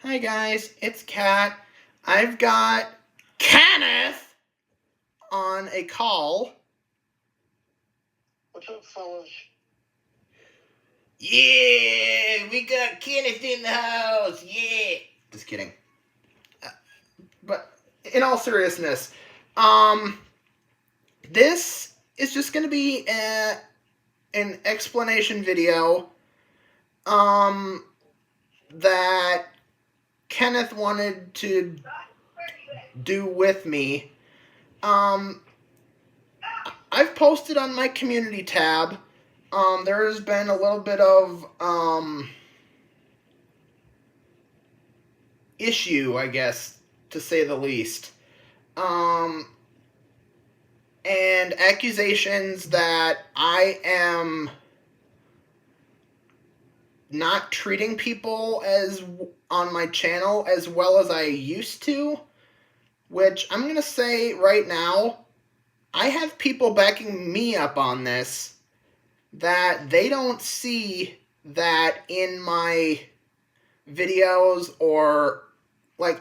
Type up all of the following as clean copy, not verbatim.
Hi guys, it's Kat. I've got Kenneth on a call. What's up, fellas? Yeah, we got Kenneth in the house. Yeah. Just kidding. But in all seriousness, this is just going to be an explanation video that Kenneth wanted to do with me. I've posted on my community tab. There's been a little bit of issue, I guess, to say the least. And accusations that I am not treating people as on my channel as well as I used to, which I'm going to say right now, I have people backing me up on this that they don't see that in my videos, or like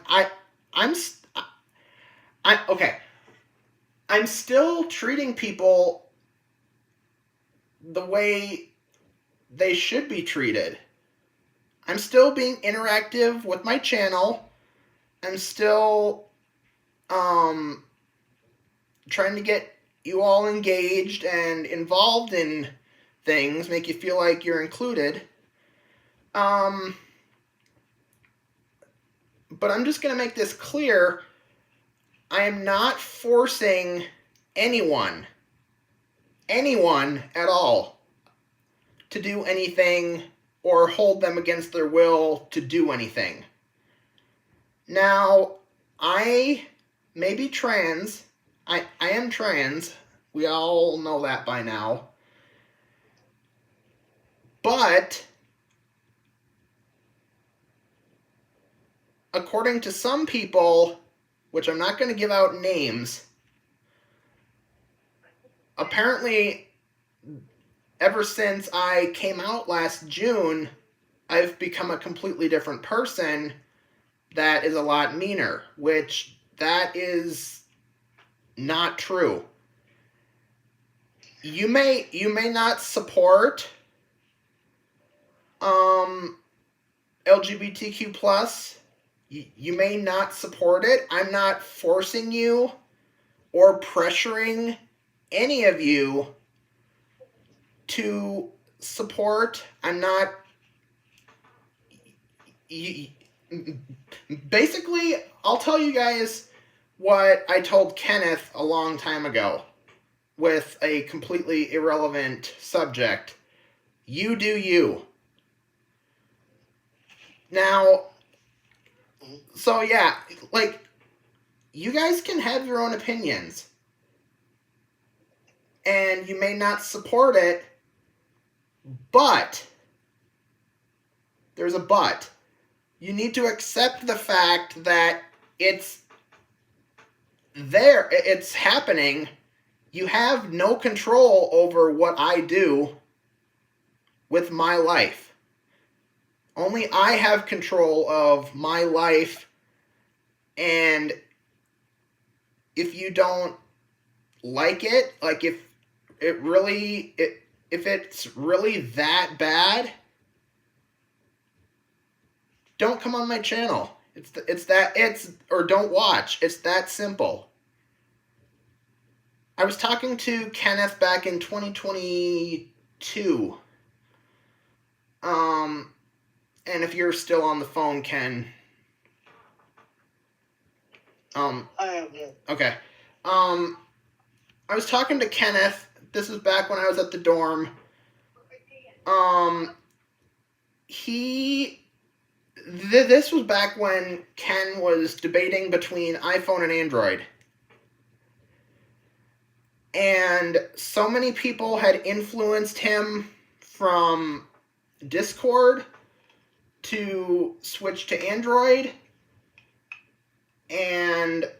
I'm still treating people the way they should be treated. I'm still being interactive with my channel. I'm still trying to get you all engaged and involved in things, make you feel like you're included. But I'm just going to make this clear. I am not forcing anyone at all, to do anything or hold them against their will to do anything. Now, I may be trans. I am trans. We all know that by now. But according to some people, which I'm not going to give out names, apparently ever since I came out last June, I've become a completely different person that is a lot meaner, which that is not true. You may not support LGBTQ plus. You may not support it. I'm not forcing you or pressuring any of you to support. I'm not. Basically, I'll tell you guys what I told Kenneth a long time ago with a completely irrelevant subject. You do you. Now, so yeah, like, you guys can have your own opinions, and you may not support it, but there's a but. You need to accept the fact that it's there, it's happening. You have no control over what I do with my life. Only I have control of my life, and if you don't like it, like if it's really that bad, don't come on my channel. Or don't watch. It's that simple. I was talking to Kenneth back in 2022. And if you're still on the phone, Ken. I am, yeah. Okay. I was talking to Kenneth. This was back when I was at the dorm. This was back when Ken was debating between iPhone and Android. And so many people had influenced him from Discord to switch to Android. And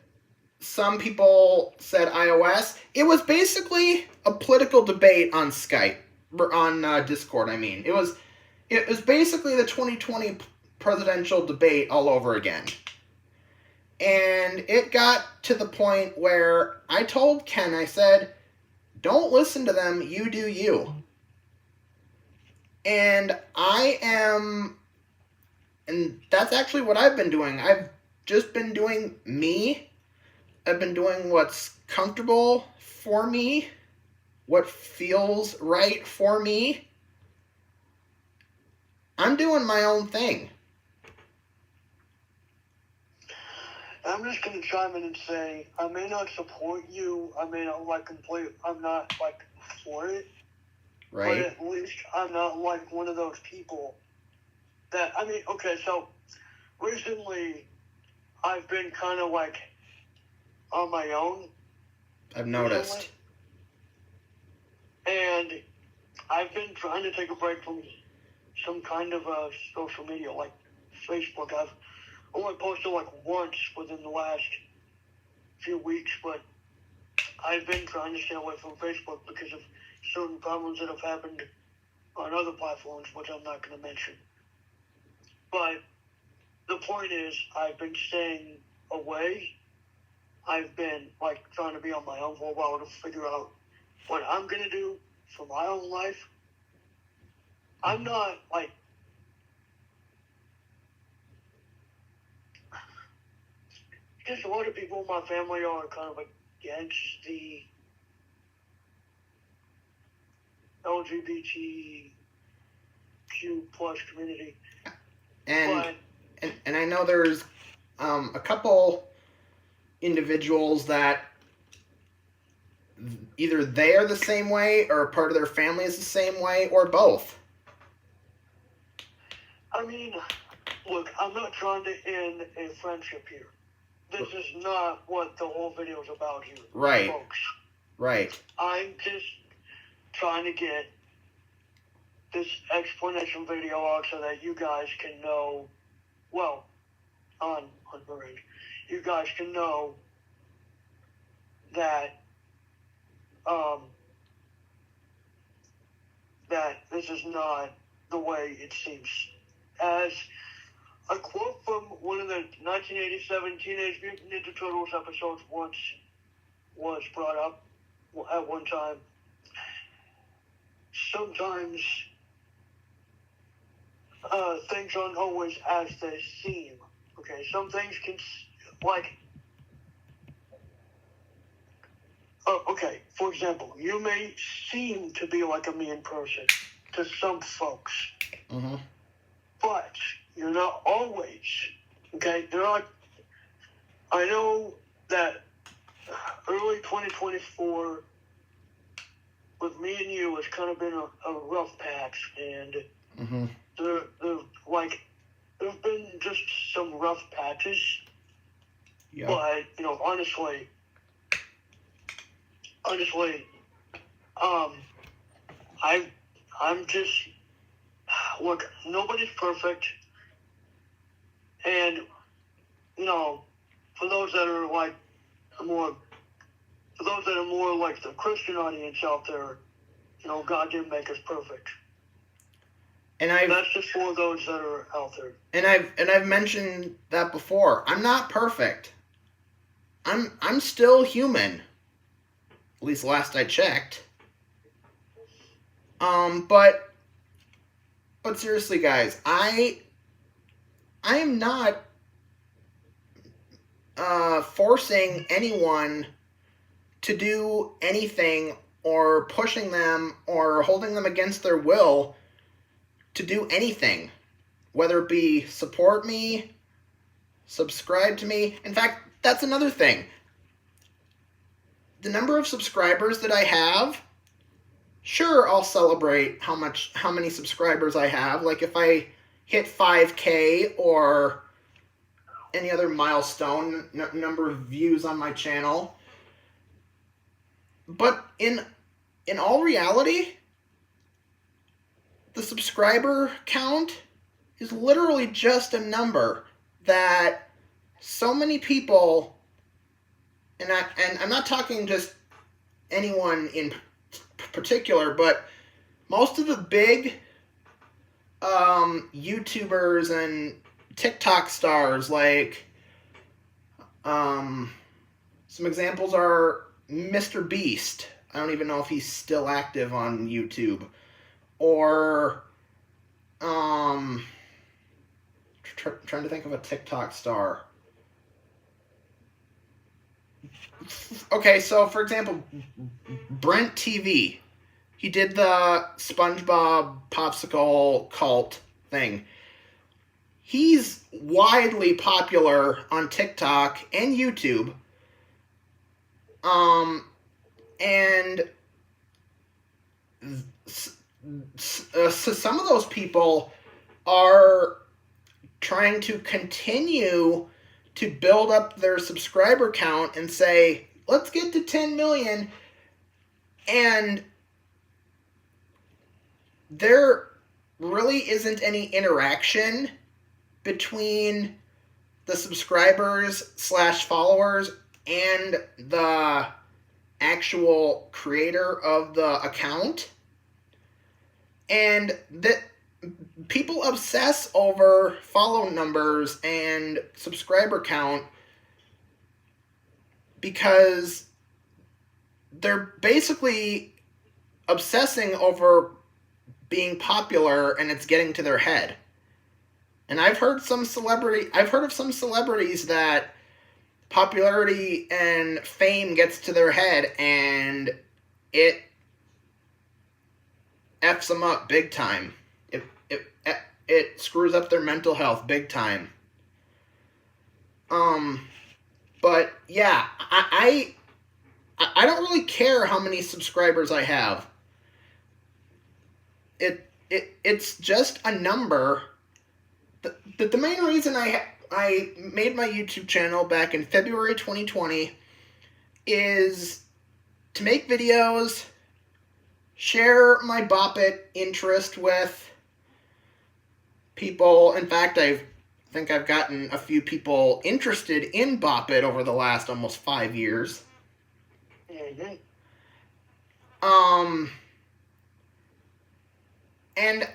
some people said iOS. It was basically a political debate on Skype, on Discord, I mean. It was basically the 2020 presidential debate all over again. And it got to the point where I told Ken, I said, don't listen to them, you do you. And and that's actually what I've been doing. I've just been doing me. I've been doing what's comfortable for me, what feels right for me. I'm doing my own thing. I'm just going to chime in and say, I may not support you. I may not I'm not for it. Right. But at least I'm not one of those people that, okay, so recently I've been kind of on my own. I've noticed. And I've been trying to take a break from some kind of social media like Facebook. I've only posted once within the last few weeks, but I've been trying to stay away from Facebook because of certain problems that have happened on other platforms, which I'm not going to mention. But the point is, I've been staying away. I've been trying to be on my own for a while to figure out what I'm going to do for my own life. I'm not because a lot of people in my family are kind of against the LGBTQ plus community. And I know there's a couple individuals that either they are the same way or a part of their family is the same way or both. Look, I'm not trying to end a friendship here. This is not what the whole video is about here, right, folks. Right. I'm just trying to get this explanation video out so that you guys can know, well, on her end, you guys can know that that this is not the way it seems. As a quote from one of the 1987 Teenage Mutant Ninja Turtles episodes once was brought up at one time, sometimes things aren't always as they seem. Okay, some things can, okay, for example, you may seem to be like a mean person to some folks. Mm-hmm. But you're not always, okay? I know that early 2024 with me and you has kind of been a rough patch, and mm-hmm. There's been just some rough patches. Yeah. But, honestly, I'm just, look, nobody's perfect. And, for those that are more like the Christian audience out there, God didn't make us perfect. And that's just for those that are out there. And I've mentioned that before. I'm not perfect. I'm still human. At least last I checked. But seriously, guys, I am not forcing anyone to do anything or pushing them or holding them against their will to do anything, whether it be support me, subscribe to me. In fact, that's another thing. The number of subscribers that I have, sure, I'll celebrate how many subscribers I have. Like if I hit 5K or any other milestone, number of views on my channel. But in all reality, the subscriber count is literally just a number that so many people, and I'm not talking just anyone in particular, but most of the big YouTubers and TikTok stars. Like, some examples are Mr. Beast. I don't even know if he's still active on YouTube. Or, trying to think of a TikTok star. Okay, so for example, Brent TV. He did the SpongeBob popsicle cult thing. He's widely popular on TikTok and YouTube. And so some of those people are trying to continue to build up their subscriber count and say, let's get to 10 million. And there really isn't any interaction between the subscribers / followers and the actual creator of the account. And that people obsess over follow numbers and subscriber count because they're basically obsessing over being popular and it's getting to their head. And I've heard of some celebrities that popularity and fame gets to their head and it F's them up big time. It screws up their mental health big time. But yeah, I don't really care how many subscribers I have. It's just a number. The main reason I made my YouTube channel back in February 2020 is to make videos, share my Bop It interest with people. In fact, I think I've gotten a few people interested in Bop It over the last almost 5 years. Mm-hmm. And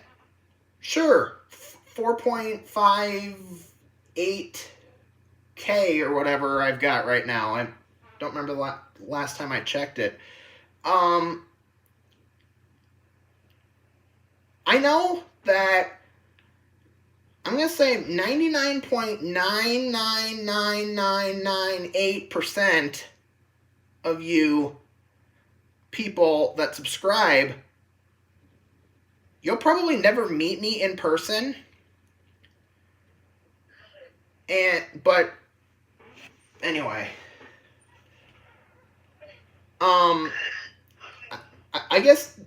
sure, 4.58K or whatever I've got right now. I don't remember the last time I checked it. I know that I'm going to say 99.999998% of you people that subscribe, you'll probably never meet me in person. But anyway, I guess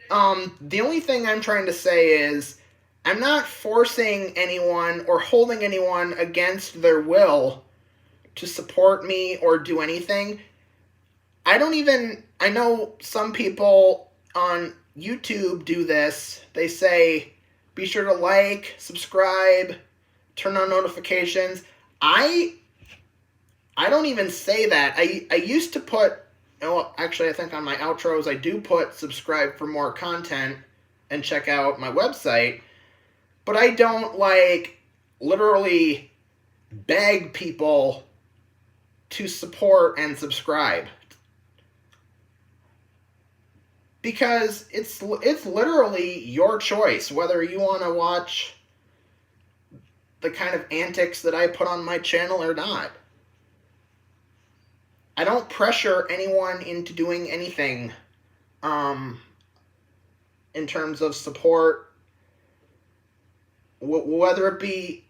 the only thing I'm trying to say is I'm not forcing anyone or holding anyone against their will to support me or do anything. I know some people on YouTube do this. They say, be sure to like, subscribe, turn on notifications. I don't even say that. I used to put, actually I think on my outros I do put subscribe for more content and check out my website. But I don't literally beg people to support and subscribe. Because it's literally your choice whether you want to watch the kind of antics that I put on my channel or not. I don't pressure anyone into doing anything in terms of support, whether it be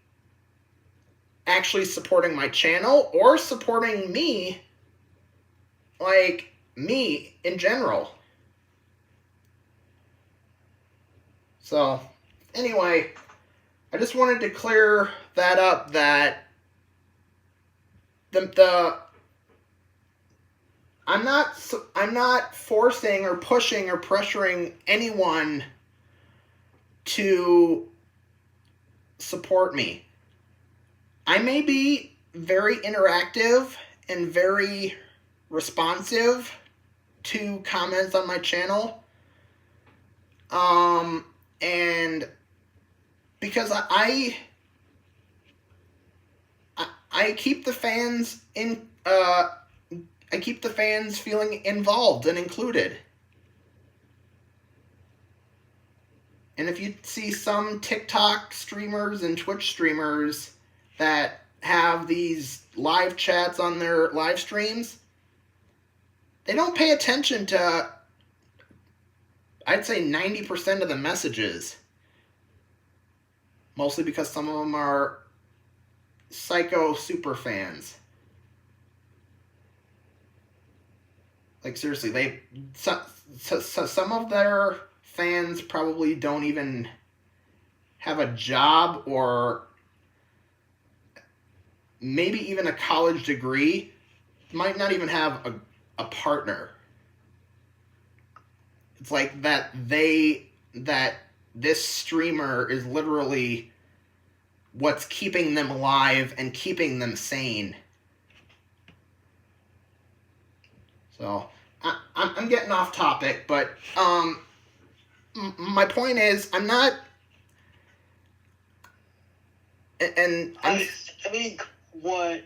actually supporting my channel or supporting me, me in general. So, anyway, I just wanted to clear that up, that I'm not forcing or pushing or pressuring anyone to support me. I may be very interactive and very responsive to comments on my channel. And because I keep the fans in. I keep the fans feeling involved and included. And if you see some TikTok streamers and Twitch streamers that have these live chats on their live streams, they don't pay attention to, I'd say, 90% of the messages. Mostly because some of them are psycho super fans. Like, seriously, some of their fans probably don't even have a job or maybe even a college degree, might not even have a partner. It's like that this streamer is literally what's keeping them alive and keeping them sane. So I'm getting off topic, but my point is, I'm not, and I think what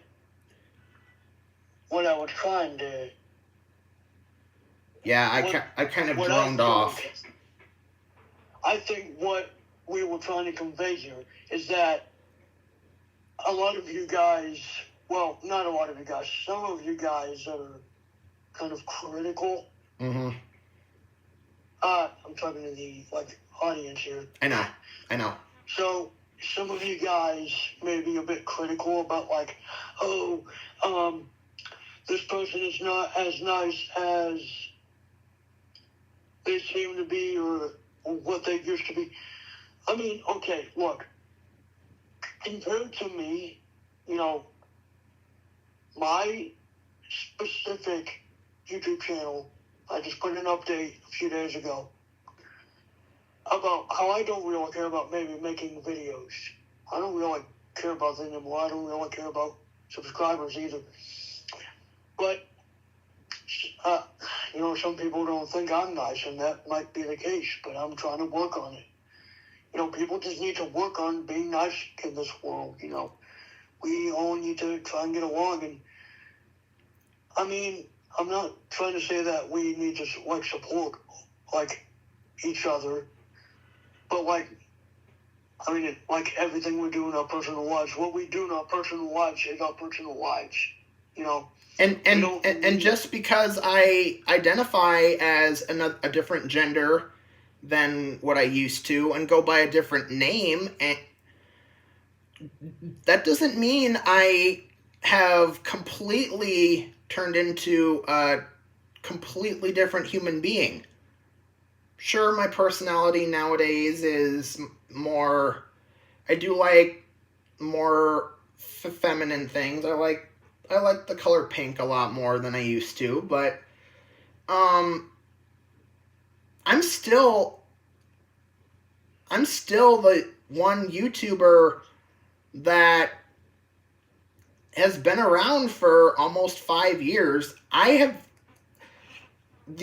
I was trying to. Yeah, I kind of droned off. I think what we were trying to convey here is that a lot of you guys, well, not a lot of you guys, some of you guys are kind of critical. Mm-hmm. I'm talking to the audience here. I know. So some of you guys may be a bit critical about this person is not as nice as they seem to be or what they used to be. I mean, okay, look, compared to me, my specific YouTube channel, I just put an update a few days ago about how I don't really care about maybe making videos. I don't really care about them anymore. I don't really care about subscribers either. But, some people don't think I'm nice, and that might be the case, but I'm trying to work on it. People just need to work on being nice in this world, We all need to try and get along, and, I mean, I'm not trying to say that we need to, support, each other, but, everything we do in our personal lives, what we do in our personal lives is our personal lives, And just because I identify as a different gender than what I used to and go by a different name, and that doesn't mean I have completely turned into a completely different human being. Sure, my personality nowadays is more, I do like more feminine things. I like the color pink a lot more than I used to, but I'm still the one YouTuber that has been around for almost 5 years. The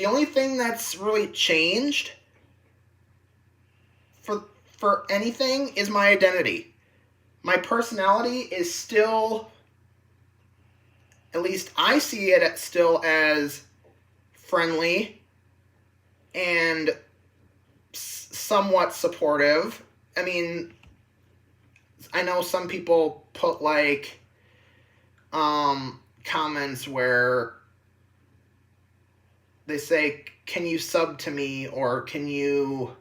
only thing that's really changed for anything is my identity. My personality is still, at least I see it still as friendly and somewhat supportive. I mean, I know some people put comments where they say, "Can you sub to me?" or "Can you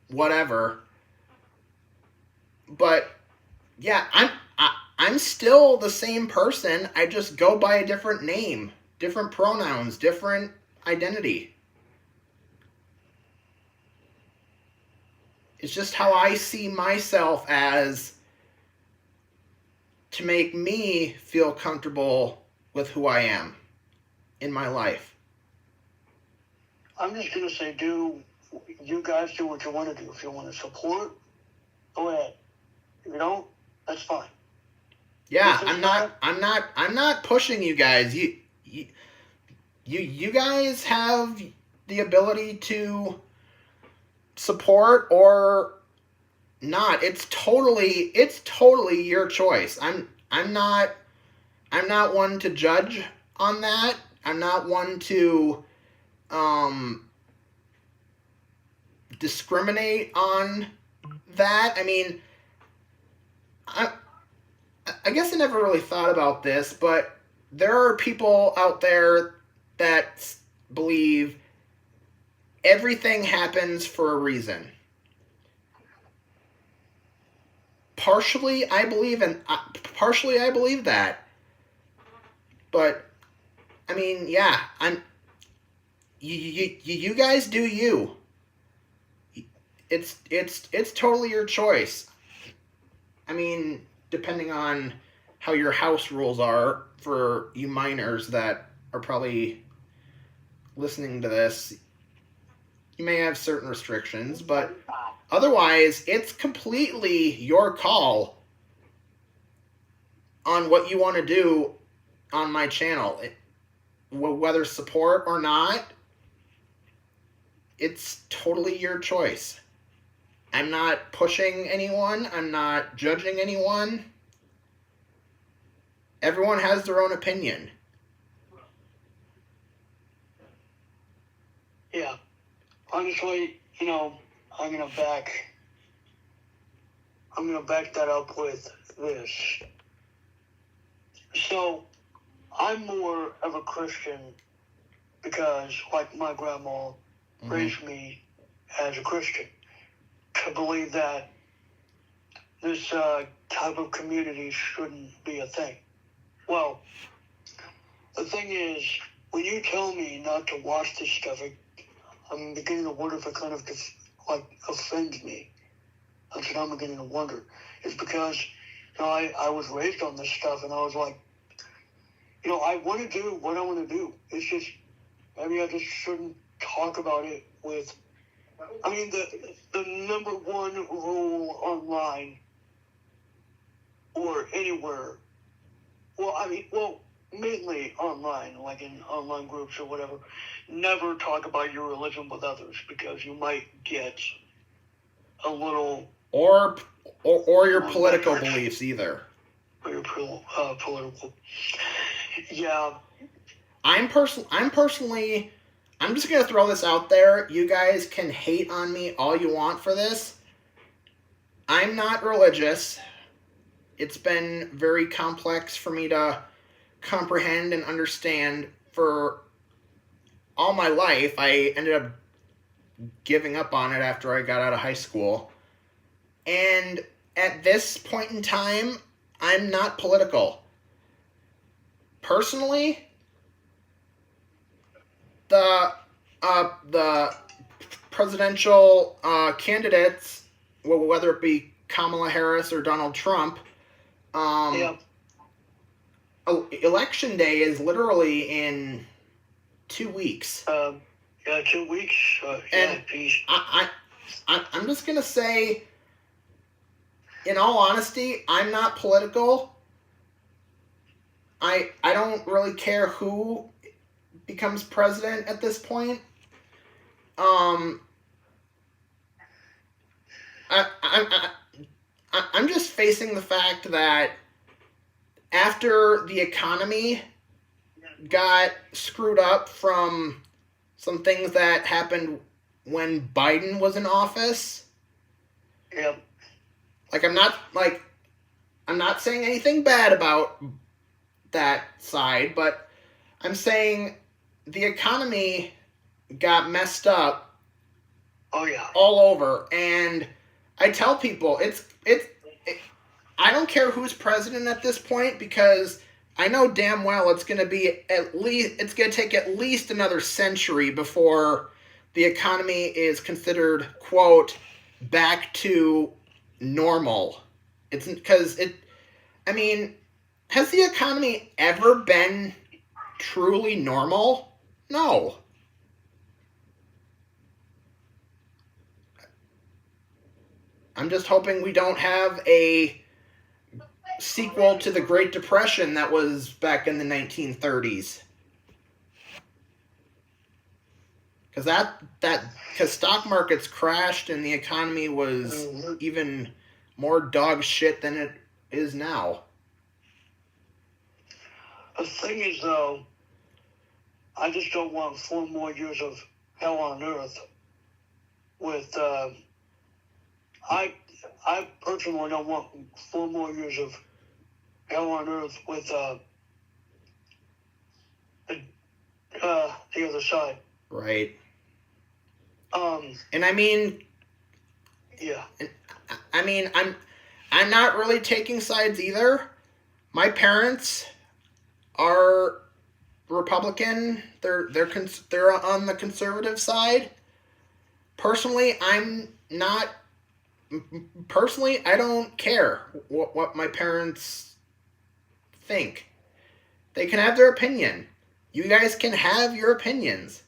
whatever?" But yeah, I'm still the same person. I just go by a different name, different pronouns, different identity. It's just how I see myself as, to make me feel comfortable with who I am in my life. I'm just going to say, you guys do what you want to do. If you want to support, go ahead. If you don't, that's fine. Yeah, I'm not pushing you guys. You guys have the ability to support or not. It's totally your choice. I'm not one to judge on that. I'm not one to discriminate on that. I mean, I I guess I never really thought about this, but there are people out there that believe everything happens for a reason. Partially I believe that, but I mean, yeah, you guys do you. It's totally your choice. I mean, depending on how your house rules are for you minors that are probably listening to this, you may have certain restrictions, but otherwise, it's completely your call on what you want to do on my channel. Whether support or not, it's totally your choice. I'm not pushing anyone. I'm not judging anyone. Everyone has their own opinion. Yeah. Honestly, I'm gonna back that up with this. So, I'm more of a Christian because, like, my grandma raised me as a Christian to believe that this type of community shouldn't be a thing. Well, the thing is, when you tell me not to watch this stuff, I'm beginning to wonder if it kind of offends me. That's what I'm beginning to wonder. It's because I was raised on this stuff, and I was like, I want to do what I want to do. It's just maybe I just shouldn't talk about it with. I mean, the number one rule online or anywhere. Well, mainly online, like in online groups or whatever. Never talk about your religion with others because you might get a little or your political beliefs either. Or your political. Yeah. I'm personally. I'm just gonna throw this out there. You guys can hate on me all you want for this. I'm not religious. It's been very complex for me to comprehend and understand for all my life. I ended up giving up on it after I got out of high school. And at this point in time, I'm not political. Personally, the presidential candidates, whether it be Kamala Harris or Donald Trump, election day is literally in 2 weeks. 2 weeks. And I'm just gonna say, in all honesty, I'm not political. I don't really care who becomes president at this point. I'm just facing the fact that after the economy got screwed up from some things that happened when Biden was in office. Yep. I'm not saying anything bad about that side, but I'm saying the economy got messed up. Oh yeah. All over, and I tell people I don't care who's president at this point because I know damn well it's going to take at least another century before the economy is considered, quote, back to normal. It's because has the economy ever been truly normal? No. I'm just hoping we don't have a sequel to the Great Depression that was back in the 1930s. because stock markets crashed and the economy was even more dog shit than it is now. The thing is, though, I just don't want 4 more years of hell on earth with, I personally don't want 4 more years of hell on earth with, the other side. Right. And I mean, yeah. I mean, I'm not really taking sides either. My parents are Republican. They're on the conservative side. Personally, I'm not. Personally, I don't care what my parents think. They can have their opinion. You guys can have your opinions.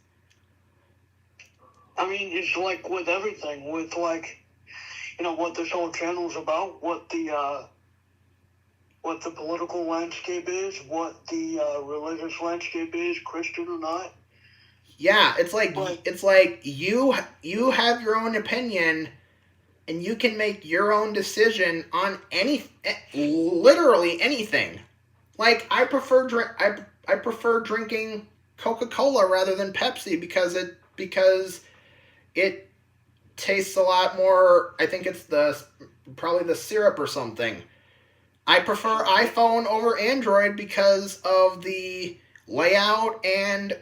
I mean, it's like with everything, with like, what this whole channel is about, what the political landscape is, what the religious landscape is, Christian or not. Yeah, it's like you have your own opinion, and you can make your own decision on literally anything. Like I prefer drinking Coca-Cola rather than Pepsi because it tastes a lot more. I think it's probably the syrup or something. I prefer iPhone over Android because of the layout and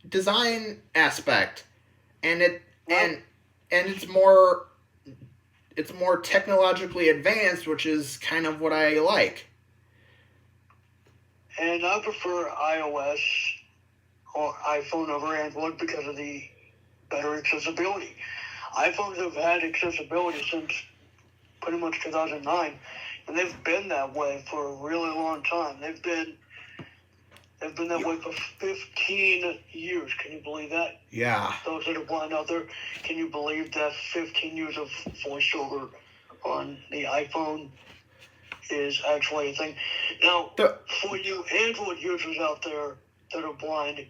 design aspect, and it's more technologically advanced, which is kind of what I like. And I prefer iOS or iPhone over Android because of the better accessibility. iPhones have had accessibility since pretty much 2009, and they've been that way for a really long time. They've been that way for 15 years. Can you believe that? Yeah. Those that are blind out there, can you believe that 15 years of voiceover on the iPhone is actually a thing? Now, for you Android users out there that are blind,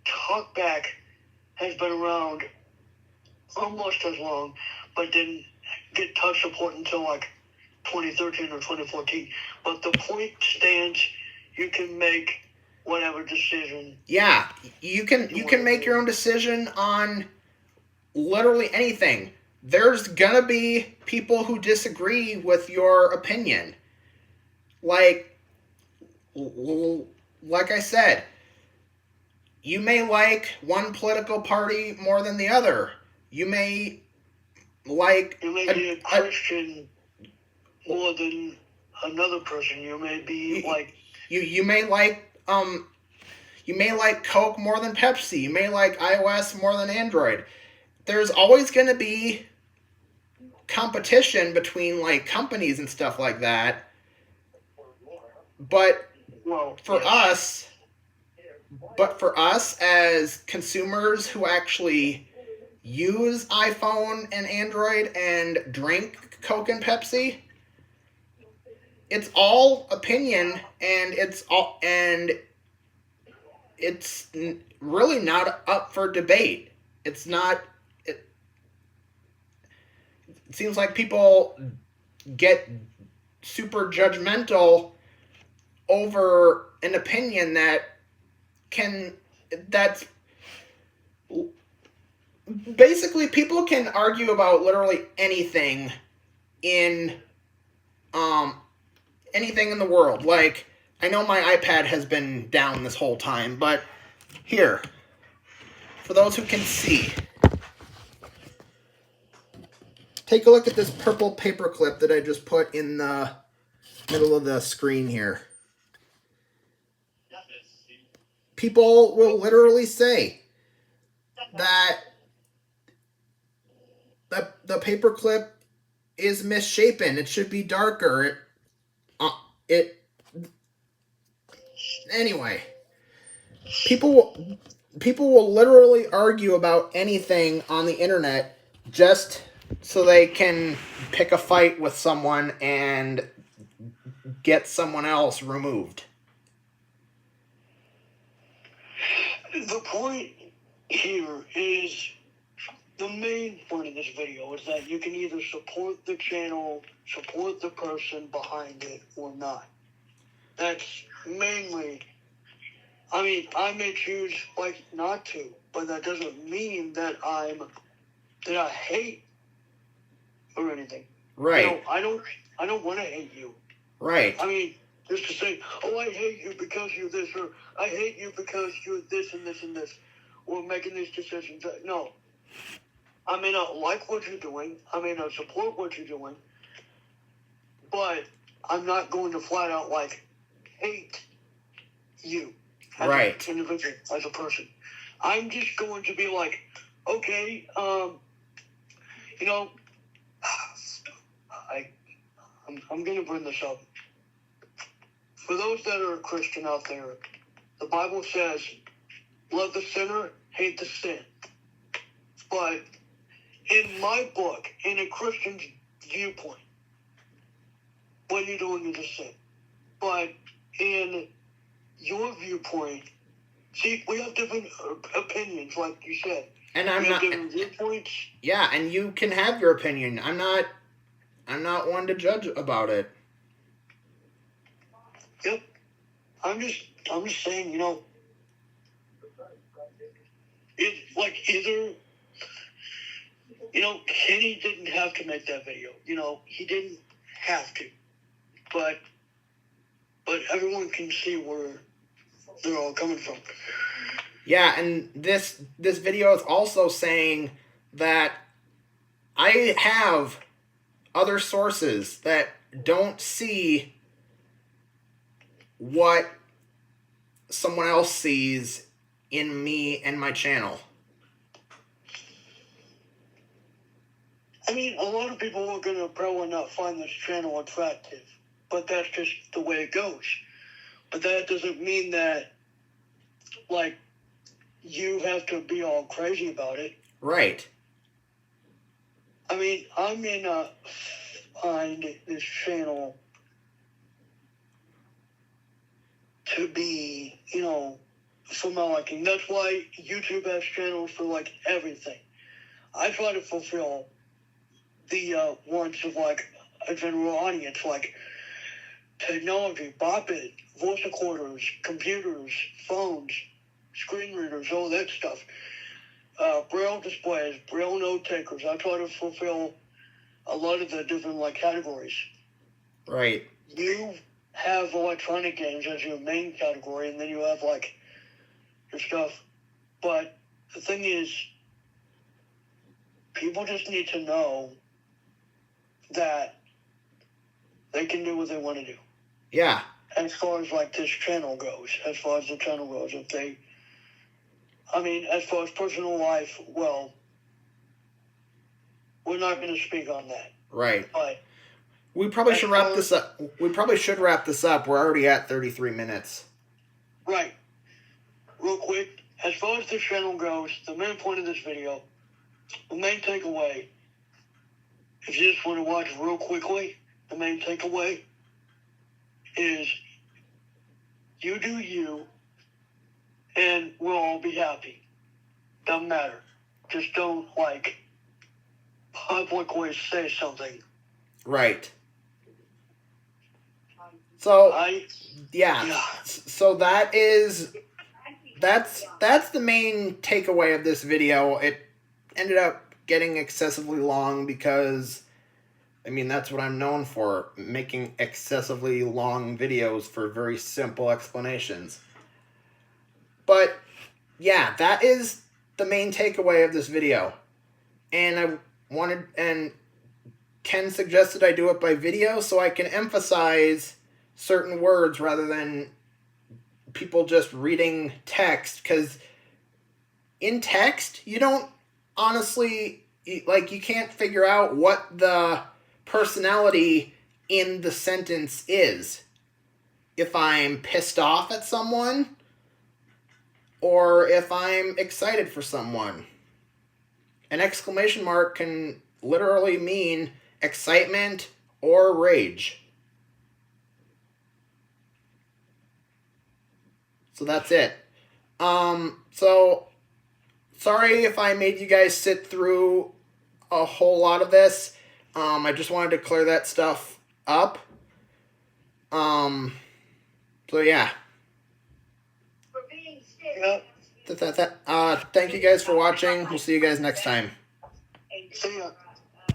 TalkBack has been around almost as long, but didn't get touch support until like 2013 or 2014. But the point stands, you can make whatever decision. Yeah, you can make your own decision on literally anything. There's gonna be people who disagree with your opinion. Like I said, you may like one political party more than the other. You may like be a Christian more than another person. You may be like you may like Coke more than Pepsi. You may like iOS more than Android. There's always going to be competition between like companies and stuff like that. But for us as consumers who actually use iPhone and Android and drink Coke and Pepsi, it's all opinion, and it's really not up for debate. It's not. It seems like people get super judgmental over an opinion that's basically people can argue about literally anything in the world. Like, I know my iPad has been down this whole time, but here, for those who can see, take a look at this purple paperclip that I just put in the middle of the screen here. People will literally say that the paperclip is misshapen. It should be darker. Anyway, people will literally argue about anything on the internet just so they can pick a fight with someone and get someone else removed. The point here is the main point of this video is that you can either support the channel, support the person behind it, or not. That's mainly, I mean, I may choose, like, not to, but that doesn't mean that I hate or anything. Right. You know, I don't want to hate you. Right. I mean, just to say, oh, I hate you because you're this, or I hate you because you're this and this and this, or making these decisions. No. I may not like what you're doing. I may not support what you're doing. But I'm not going to flat out, like, hate you as right. an individual, as a person. I'm just going to be like, okay, you know, I'm going to bring this up. For those that are Christian out there, the Bible says, love the sinner, hate the sin. But in my book, in a Christian's viewpoint, what you're doing is a sin. But in your viewpoint, see, we have different opinions, like you said. And I'm we not. have different viewpoints. Yeah, and you can have your opinion. I'm not one to judge about it. Yep. I'm just saying, you know, it's like either, you know, Kenny didn't have to make that video. You know, he didn't have to. But everyone can see where they're all coming from. Yeah, and this video is also saying that I have other sources that don't see what someone else sees in me and my channel. I mean, a lot of people are going to probably not find this channel attractive, but that's just the way it goes. But that doesn't mean that, like, you have to be all crazy about it. Right. I mean, I may not find this channel to be, you know, for my liking. That's why YouTube has channels for, like, everything. I try to fulfill the wants of, like, a general audience, like technology, bop it, voice recorders, computers, phones, screen readers, all that stuff. Braille displays, Braille note takers. I try to fulfill a lot of the different, like, categories. Right. You have electronic games as your main category, and then you have, like, your stuff. But the thing is, people just need to know that they can do what they want to do. Yeah. As far as, like, this channel goes, as far as the channel goes, if they, I mean, as far as personal life, well, we're not going to speak on that. Right. But we probably should wrap this up. We probably should wrap this up. We're already at 33 minutes. Right. Real quick, as far as this channel goes, the main point of this video, the main takeaway, if you just want to watch real quickly, the main takeaway is you do you, and we'll all be happy. Doesn't matter. Just don't, like, publicly say something. Right. So, yeah. So that's the main takeaway of this video. It ended up getting excessively long because, I mean, that's what I'm known for, making excessively long videos for very simple explanations. But, yeah, that is the main takeaway of this video. And Ken suggested I do it by video so I can emphasize certain words rather than people just reading text, because in text, you don't honestly, like, you can't figure out what the personality in the sentence is. If I'm pissed off at someone, or if I'm excited for someone. An exclamation mark can literally mean excitement or rage. So that's it. So sorry if I made you guys sit through a whole lot of this. I just wanted to clear that stuff up. So yeah. Yeah. Thank you guys for watching. We'll see you guys next time. See ya.